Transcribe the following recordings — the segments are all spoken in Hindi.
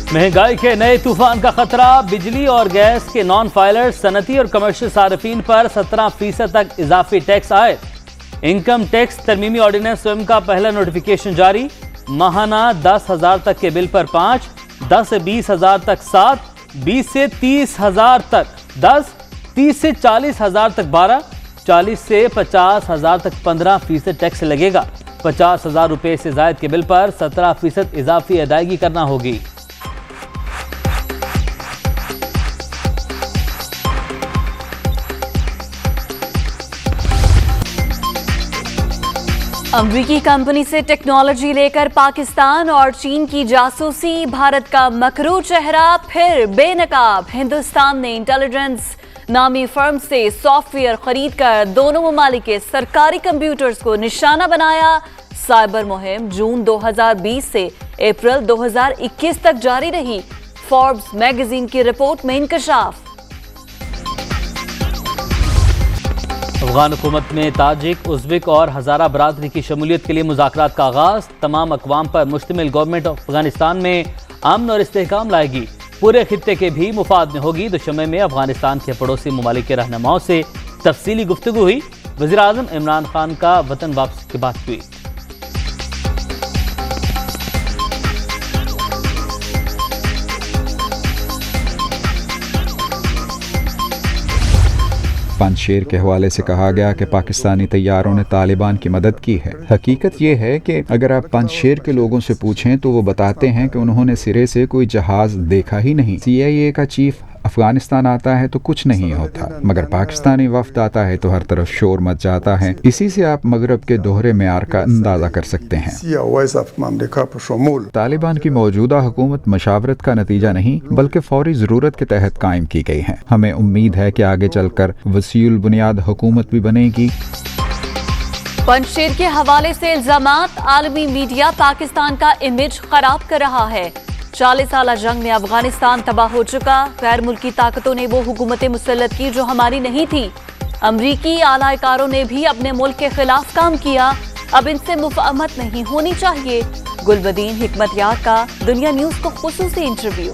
महंगाई के नए तूफान का खतरा, बिजली और गैस के नॉन फाइलर, सनती और कमर्शियल सार्फिन पर 17% तक इजाफी टैक्स आए। इनकम टैक्स तरमीमी ऑर्डिनेंस स्वयं का पहला नोटिफिकेशन जारी। माहाना 10,000 तक के बिल पर 5, 10 से 20,000 तक 7, 20 से 30,000 तक 10, 30 से 40,000 तक 12, 40 से 50,000 तक 15% टैक्स लगेगा। 50,000 रुपए से जायद के बिल पर 17% इजाफी अदायगी करना होगी। अमेरिकी कंपनी से टेक्नोलॉजी लेकर पाकिस्तान और चीन की जासूसी, भारत का मकरू चेहरा फिर बेनकाब। हिंदुस्तान ने इंटेलिजेंस नामी फर्म से सॉफ्टवेयर खरीदकर दोनों ममालिक के सरकारी कंप्यूटर्स को निशाना बनाया। साइबर मुहिम जून 2020 से अप्रैल 2021 तक जारी रही। फोर्ब्स मैगजीन की रिपोर्ट में इंकशाफ। अफगान हुकूमत में ताजिक, उज़्बेक और हज़ारा बरादरी की शमूलियत के लिए मुज़ाकरात का आगाज़। तमाम अक़वाम पर मुश्तमिल गवर्नमेंट अफगानिस्तान में अमन और इस्तेहकाम लाएगी। पूरे खित्ते के भी मुफाद में होगी। दुशमे में अफगानिस्तान के पड़ोसी ममालिक के रहनुमाओं से तफसीली गुफ्तगू हुई। वज़ीर आज़म इमरान खान का वतन वापसी की बात हुई। पंजशेर के हवाले से कहा गया कि पाकिस्तानी तैयारों ने तालिबान की मदद की है। हकीकत ये है कि अगर आप पंजशेर के लोगों से पूछें तो वो बताते हैं कि उन्होंने सिरे से कोई जहाज देखा ही नहीं। CIA का चीफ अफगानिस्तान आता है तो कुछ नहीं होता, मगर पाकिस्तानी वफ्द आता है तो हर तरफ शोर मच जाता है। इसी से आप मगरब के दोहरे मेयार का अंदाजा कर सकते हैं। तालिबान की मौजूदा हुकूमत मशावरत का नतीजा नहीं बल्कि फौरी जरूरत के तहत कायम की गई है। हमें उम्मीद है कि आगे चलकर वसीउल बुनियाद हुकूमत भी बनेगी। पंजशेर के हवाले से इल्जामात, आलमी मीडिया पाकिस्तान का इमेज खराब कर रहा है। 40 साल जंग में अफगानिस्तान तबाह हो चुका। गैर मुल्की ताकतों ने वो हुकूमतें मुसल्लत की जो हमारी नहीं थी। अमरीकी आलाकारों ने भी अपने मुल्क के खिलाफ काम किया। अब इनसे मुफाहमत नहीं होनी चाहिए। गुलबदीन हिकमतयार का दुनिया न्यूज को खुसूसी इंटरव्यू।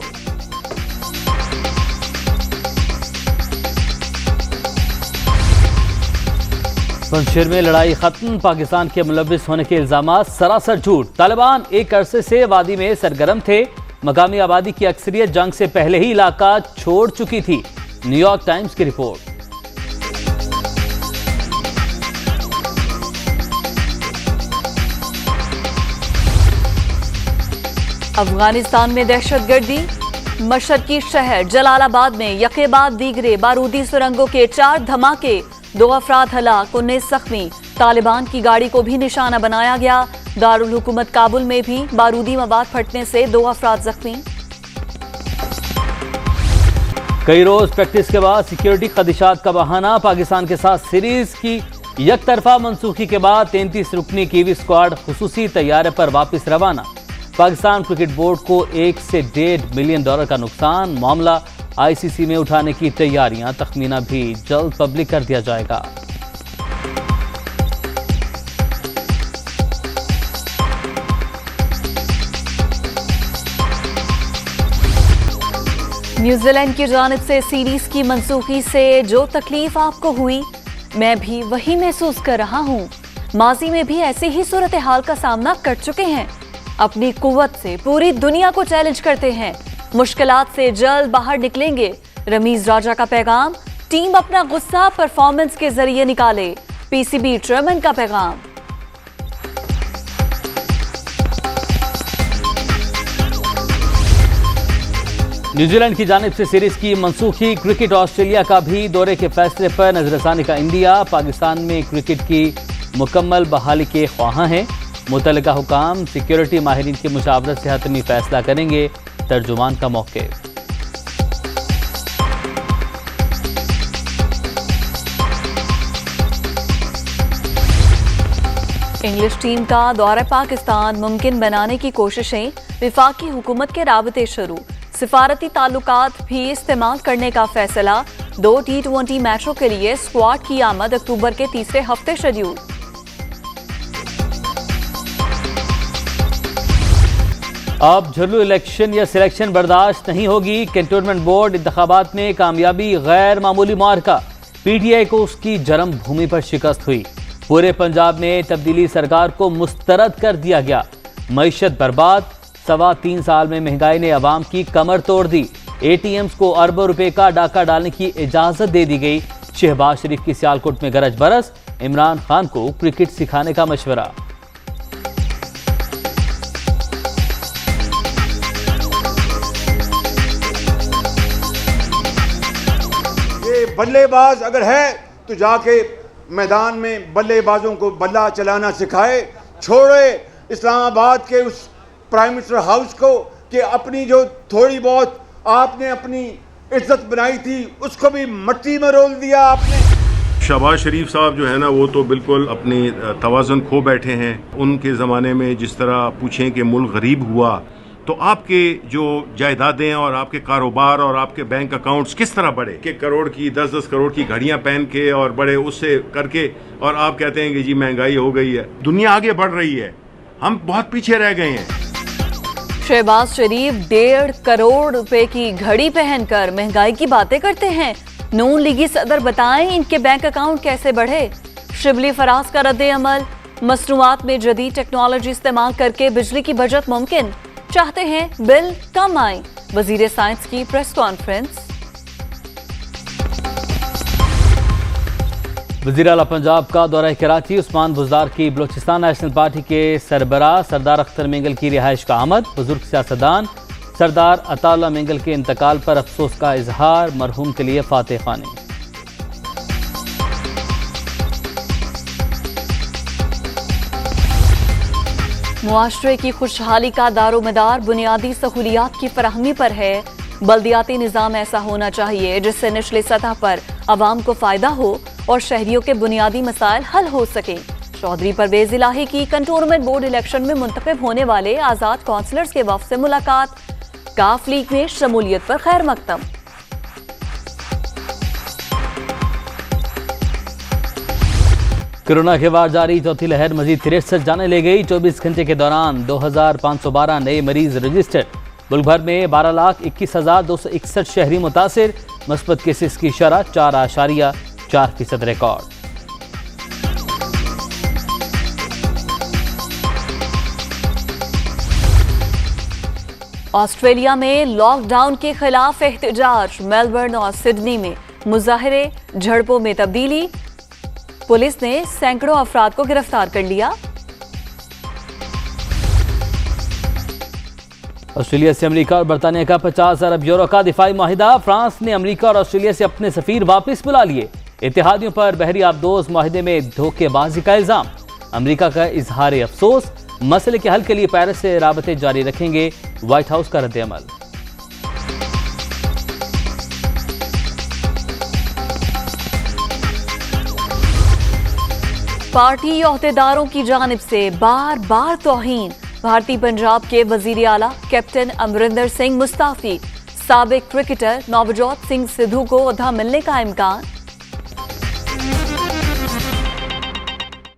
पंजशेर में लड़ाई खत्म, पाकिस्तान के मुलव्विस होने के इल्जामात सरासर झूठ। तालिबान एक अरसे से वादी में सरगर्म थे। मकामी आबादी की अक्सरियत जंग से पहले ही इलाका छोड़ चुकी थी। न्यूयॉर्क टाइम्स की रिपोर्ट। अफगानिस्तान में दहशतगर्दी, मशरकी शहर जलालाबाद में यके बाद दीगरे बारूदी सुरंगों के 4 धमाके, 2 अफराद हलाक, 19 जख्मी। तालिबान की गाड़ी को भी निशाना बनाया गया। दारुल हुकूमत काबुल में भी बारूदी मवाद फटने से 2 अफराद जख्मी। कई रोज प्रैक्टिस के बाद सिक्योरिटी खदशात का बहाना, पाकिस्तान के साथ सीरीज की एक तरफा मनसूखी के बाद 33 रुकनी कीवी स्क्वाड खुसूसी तैयारे पर वापस रवाना। पाकिस्तान क्रिकेट बोर्ड को $1 से $1.5 मिलियन का नुकसान। मामला ICC में उठाने की तैयारियां, तखमीना भी जल्द पब्लिक कर दिया जाएगा। न्यूजीलैंड की जानिब से सीरीज की मनसूखी से जो तकलीफ आपको हुई, मैं भी वही महसूस कर रहा हूँ। माजी में भी ऐसी ही सूरत हाल का सामना कर चुके हैं। अपनी कुव्वत से पूरी दुनिया को चैलेंज करते हैं। मुश्किलात से जल्द बाहर निकलेंगे। रमीज राजा का पैगाम, टीम अपना गुस्सा परफॉर्मेंस के जरिए निकाले। PCB चेयरमैन का पैगाम। न्यूजीलैंड की जानिब से सीरीज की मनसूखी। क्रिकेट ऑस्ट्रेलिया का भी दौरे के फैसले पर नजरसानी का इंडिया। पाकिस्तान में क्रिकेट की मुकम्मल बहाली के ख्वाहां हैं। मुतल्लिका हुकाम सिक्योरिटी माहिरीन की मुशावरत से हतमी फैसला करेंगे। तर्जुमान का मौक़िफ़। इंग्लिश टीम का दौरा पाकिस्तान मुमकिन बनाने की कोशिशें, विफाकी हुकूमत के राबते शुरू। सिफारती ताल्लुकात भी इस्तेमाल करने का फैसला। 2 T20 मैचों के लिए स्क्वाड की आमद अक्टूबर के तीसरे हफ्ते शेड्यूल। अब झुर्लू इलेक्शन या सिलेक्शन बर्दाश्त नहीं होगी। कैंटोनमेंट बोर्ड इंतखाबात में कामयाबी गैर मामूली मार्का। पीटीआई को उसकी जन्म भूमि पर शिकस्त हुई। पूरे पंजाब में तब्दीली सरकार को मुस्तरद कर दिया गया। मईशत बर्बाद। 3.25 साल में महंगाई ने अवाम की कमर तोड़ दी। एटीएम्स को अरबों रुपए का डाका डालने की इजाजत दे दी गई। शहबाज शरीफ की सियालकोट में गरज बरस। इमरान खान को क्रिकेट सिखाने का मशवरा। ये बल्लेबाज अगर है तो जाके मैदान में बल्लेबाजों को बल्ला चलाना सिखाए। छोड़े इस्लामाबाद के उस प्राइम मिनिस्टर हाउस को कि अपनी जो थोड़ी बहुत आपने अपनी इज्जत बनाई थी उसको भी मट्टी में रोल दिया आपने। शहबाज शरीफ साहब जो है ना वो तो बिल्कुल अपनी तवाज़ुन खो बैठे हैं। उनके ज़माने में जिस तरह पूछें कि मुल्क गरीब हुआ तो आपके जो जायदादें और आपके कारोबार और आपके बैंक अकाउंट्स किस तरह बढ़े कि करोड़ की 10-10 करोड़ की घड़ियां पहन के और बड़े उससे करके, और आप कहते हैं कि जी महंगाई हो गई है। दुनिया आगे बढ़ रही है, हम बहुत पीछे रह गए हैं। शहबाज शरीफ 1.5 करोड़ रुपए की घड़ी पहनकर महंगाई की बातें करते हैं। नून लीगी सदर बताएं इनके बैंक अकाउंट कैसे बढ़े। शिबली फराज का रद्द अमल। मसनूआत में जदीद टेक्नोलॉजी इस्तेमाल करके बिजली की बचत मुमकिन। चाहते हैं बिल कम आए। वजीर साइंस की प्रेस कॉन्फ्रेंस। वज़ीर आला पंजाब का दौरा कराची। उस्मान बुज़दार की बलोचिस्तान नेशनल पार्टी के सरबराह सरदार अख्तर मेंगल की रिहाइश का आमद। बुजुर्ग सियासतदान सरदार अताउल्लाह मेंगल के इंतकाल पर अफसोस का इजहार। मरहूम के लिए फातिह ख्वानी। मुआशरे की खुशहाली का दारोमदार बुनियादी सहूलियात की फराहमी पर है। बल्दियाती निज़ाम ऐसा होना चाहिए जिससे निचली सतह पर आवाम को फ़ायदा हो और शहरियों के बुनियादी मसाइल हल हो सके। चौधरी परवेज इलाही की कंटोनमेंट बोर्ड इलेक्शन में मुंतखब होने वाले आज़ाद काउंसलर्स के वफ़द से मुलाकात। काफ लीग में शमूलियत पर खैर मकदम। कोरोना के बाद जारी चौथी लहर मजीद 63 जाने ले गई। 24 घंटे के दौरान 2512 नए मरीज रजिस्टर्ड। मुल्क भर में 12,21,261 शहरी मुतासिर। मस्बत केसेस की शरह 4.4% रिकॉर्ड। ऑस्ट्रेलिया में लॉकडाउन के खिलाफ एहतजाज। मेलबर्न और सिडनी में मुजाहरे, झड़पों में तब्दीली। पुलिस ने सैकड़ों अफराद को गिरफ्तार कर लिया। ऑस्ट्रेलिया से अमेरिका और बरतानिया का 50 अरब यूरो का दिफाई माहिदा। फ्रांस ने अमेरिका और ऑस्ट्रेलिया से अपने सफीर वापस बुला लिए। इत्तेहादियों पर बहरी आबदोज माहिदे में धोखेबाजी का इल्जाम। अमेरिका का इजहार अफसोस। मसले के हल के लिए पेरिस से राबते जारी रखेंगे। व्हाइट हाउस का रद्द अमल। पार्टी ओहदेदारों की जानिब से बार बार तौहीन। भारतीय पंजाब के वजीर आला कैप्टन अमरिंदर सिंह मुस्ताफी। साबिक क्रिकेटर नवजोत सिंह सिद्धू को ओहदा मिलने का इम्कान।